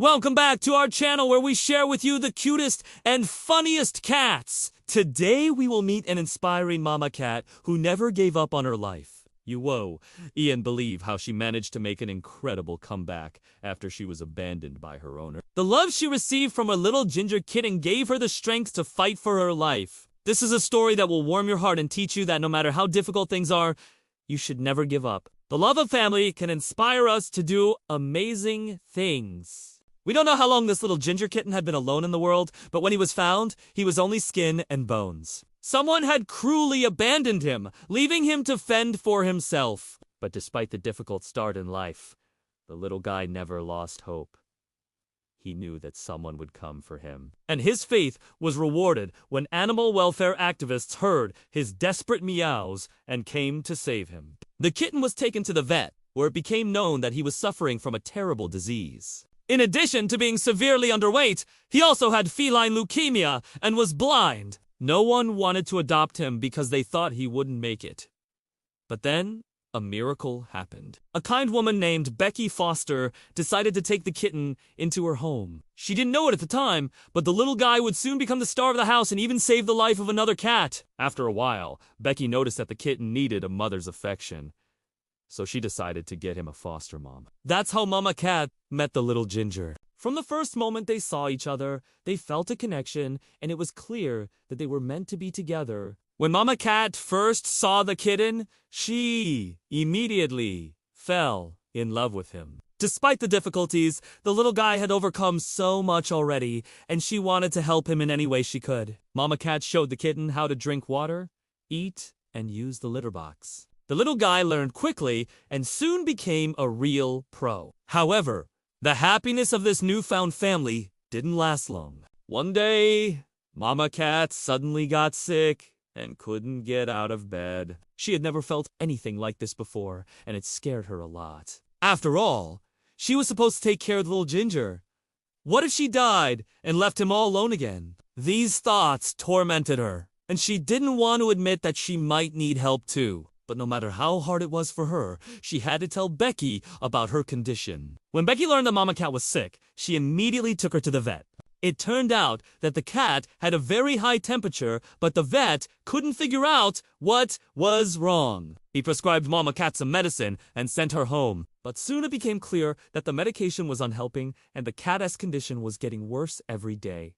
Welcome back to our channel where we share with you the cutest and funniest cats. Today we will meet an inspiring mama cat who never gave up on her life. Ian believe how she managed to make an incredible comeback after she was abandoned by her owner. The love she received from her little ginger kitten gave her the strength to fight for her life. This is a story that will warm your heart and teach you that no matter how difficult things are, you should never give up. The love of family can inspire us to do amazing things. We don't know how long this little ginger kitten had been alone in the world, but when he was found, he was only skin and bones. Someone had cruelly abandoned him, leaving him to fend for himself. But despite the difficult start in life, the little guy never lost hope. He knew that someone would come for him. And his faith was rewarded when animal welfare activists heard his desperate meows and came to save him. The kitten was taken to the vet, where it became known that he was suffering from a terrible disease. In addition to being severely underweight, he also had feline leukemia and was blind. No one wanted to adopt him because they thought he wouldn't make it. But then, a miracle happened. A kind woman named Becky Foster decided to take the kitten into her home. She didn't know it at the time, but the little guy would soon become the star of the house and even save the life of another cat. After a while, Becky noticed that the kitten needed a mother's affection. So she decided to get him a foster mom. That's how Mama Cat met the little ginger. From the first moment they saw each other, they felt a connection, and it was clear that they were meant to be together. When Mama Cat first saw the kitten, she immediately fell in love with him. Despite the difficulties, the little guy had overcome so much already, and she wanted to help him in any way she could. Mama Cat showed the kitten how to drink water, eat, and use the litter box. The little guy learned quickly and soon became a real pro. However, the happiness of this newfound family didn't last long. One day, Mama Cat suddenly got sick and couldn't get out of bed. She had never felt anything like this before, and it scared her a lot. After all, she was supposed to take care of the little ginger. What if she died and left him all alone again? These thoughts tormented her, and she didn't want to admit that she might need help too. But no matter how hard it was for her, she had to tell Becky about her condition. When Becky learned that Mama Cat was sick, she immediately took her to the vet. It turned out that the cat had a very high temperature, but the vet couldn't figure out what was wrong. He prescribed Mama Cat some medicine and sent her home. But soon it became clear that the medication was unhelping and the cat's condition was getting worse every day.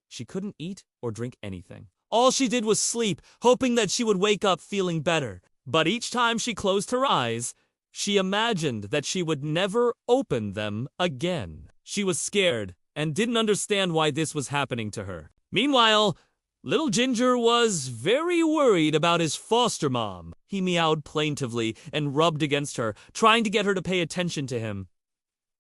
She couldn't eat or drink anything. All she did was sleep, hoping that she would wake up feeling better. But each time she closed her eyes, she imagined that she would never open them again. She was scared and didn't understand why this was happening to her. Meanwhile, little Ginger was very worried about his foster mom. He meowed plaintively and rubbed against her, trying to get her to pay attention to him.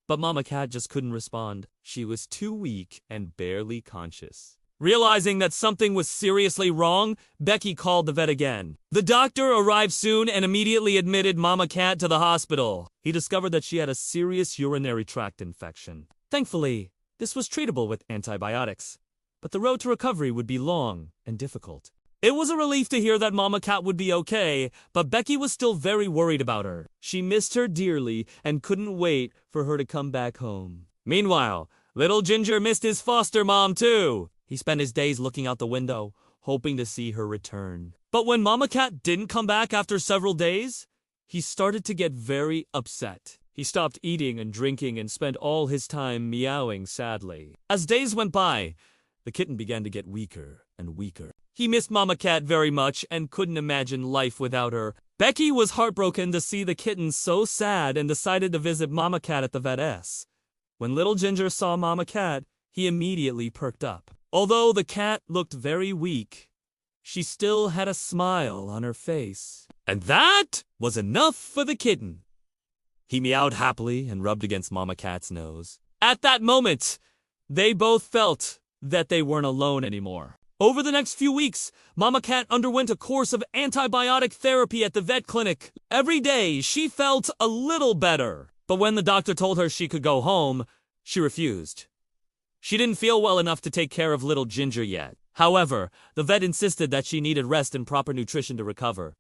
But Mama Cat just couldn't respond. She was too weak and barely conscious. Realizing that something was seriously wrong, Becky called the vet again. The doctor arrived soon and immediately admitted Mama Cat to the hospital. He discovered that she had a serious urinary tract infection. Thankfully, this was treatable with antibiotics, but the road to recovery would be long and difficult. It was a relief to hear that Mama Cat would be okay, but Becky was still very worried about her. She missed her dearly and couldn't wait for her to come back home. Meanwhile, little Ginger missed his foster mom too. He spent his days looking out the window, hoping to see her return. But when Mama Cat didn't come back after several days, he started to get very upset. He stopped eating and drinking and spent all his time meowing sadly. As days went by, the kitten began to get weaker and weaker. He missed Mama Cat very much and couldn't imagine life without her. Becky was heartbroken to see the kitten so sad and decided to visit Mama Cat at the vet's. When little Ginger saw Mama Cat, he immediately perked up. Although the cat looked very weak, she still had a smile on her face. And that was enough for the kitten. He meowed happily and rubbed against Mama Cat's nose. At that moment, they both felt that they weren't alone anymore. Over the next few weeks, Mama Cat underwent a course of antibiotic therapy at the vet clinic. Every day, she felt a little better. But when the doctor told her she could go home, she refused. She didn't feel well enough to take care of little Ginger yet. However, the vet insisted that she needed rest and proper nutrition to recover.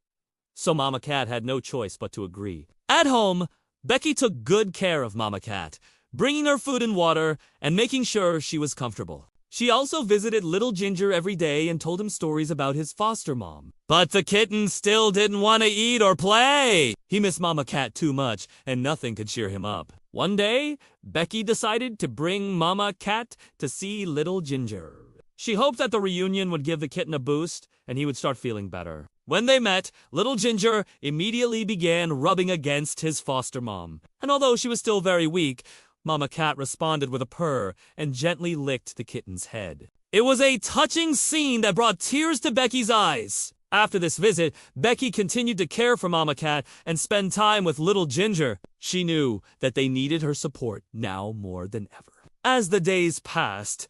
So Mama Cat had no choice but to agree. At home, Becky took good care of Mama Cat, bringing her food and water, and making sure she was comfortable. She also visited little Ginger every day and told him stories about his foster mom. But the kitten still didn't want to eat or play. He missed Mama Cat too much, and nothing could cheer him up. One day, Becky decided to bring Mama Cat to see little Ginger. She hoped that the reunion would give the kitten a boost, and he would start feeling better. When they met, little Ginger immediately began rubbing against his foster mom. And although she was still very weak, Mama Cat responded with a purr and gently licked the kitten's head. It was a touching scene that brought tears to Becky's eyes. After this visit, Becky continued to care for Mama Cat and spend time with little Ginger. She knew that they needed her support now more than ever. As the days passed,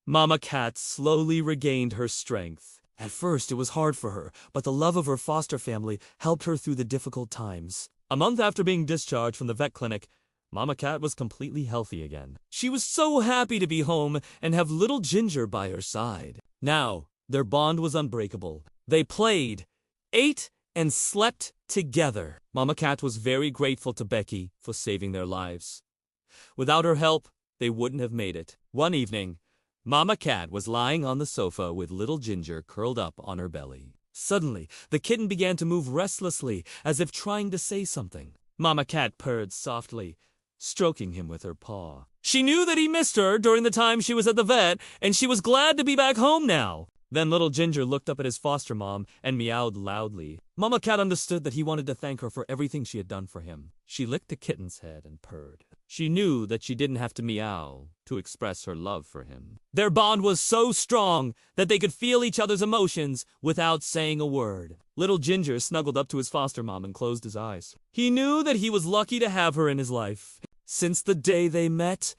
Mama Cat slowly regained her strength. At first, it was hard for her, but the love of her foster family helped her through the difficult times. A month after being discharged from the vet clinic, Mama Cat was completely healthy again. She was so happy to be home and have little Ginger by her side. Now, their bond was unbreakable. They played, ate, and slept together. Mama Cat was very grateful to Becky for saving their lives. Without her help, they wouldn't have made it. One evening, Mama Cat was lying on the sofa with little Ginger curled up on her belly. Suddenly, the kitten began to move restlessly, as if trying to say something. Mama Cat purred softly, stroking him with her paw. She knew that he missed her during the time she was at the vet, and she was glad to be back home now. Then little Ginger looked up at his foster mom and meowed loudly. Mama Cat understood that he wanted to thank her for everything she had done for him. She licked the kitten's head and purred. She knew that she didn't have to meow to express her love for him. Their bond was so strong that they could feel each other's emotions without saying a word. Little Ginger snuggled up to his foster mom and closed his eyes. He knew that he was lucky to have her in his life. Since the day they met,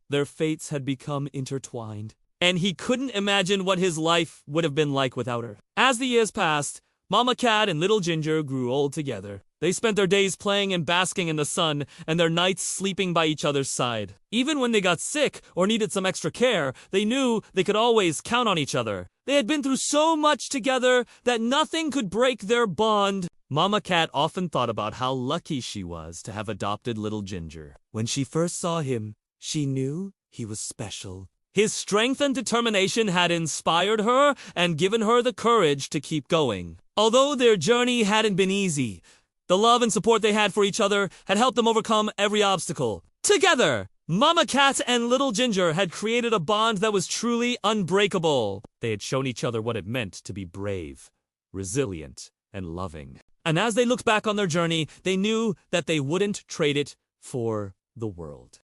their fates had become intertwined, and he couldn't imagine what his life would have been like without her. As the years passed, Mama Cat and little Ginger grew old together. They spent their days playing and basking in the sun, and their nights sleeping by each other's side. Even when they got sick or needed some extra care, they knew they could always count on each other. They had been through so much together that nothing could break their bond. Mama Cat often thought about how lucky she was to have adopted little Ginger. When she first saw him, she knew he was special. His strength and determination had inspired her and given her the courage to keep going. Although their journey hadn't been easy, the love and support they had for each other had helped them overcome every obstacle. Together, Mama Cat and little Ginger had created a bond that was truly unbreakable. They had shown each other what it meant to be brave, resilient, and loving. And as they looked back on their journey, they knew that they wouldn't trade it for the world.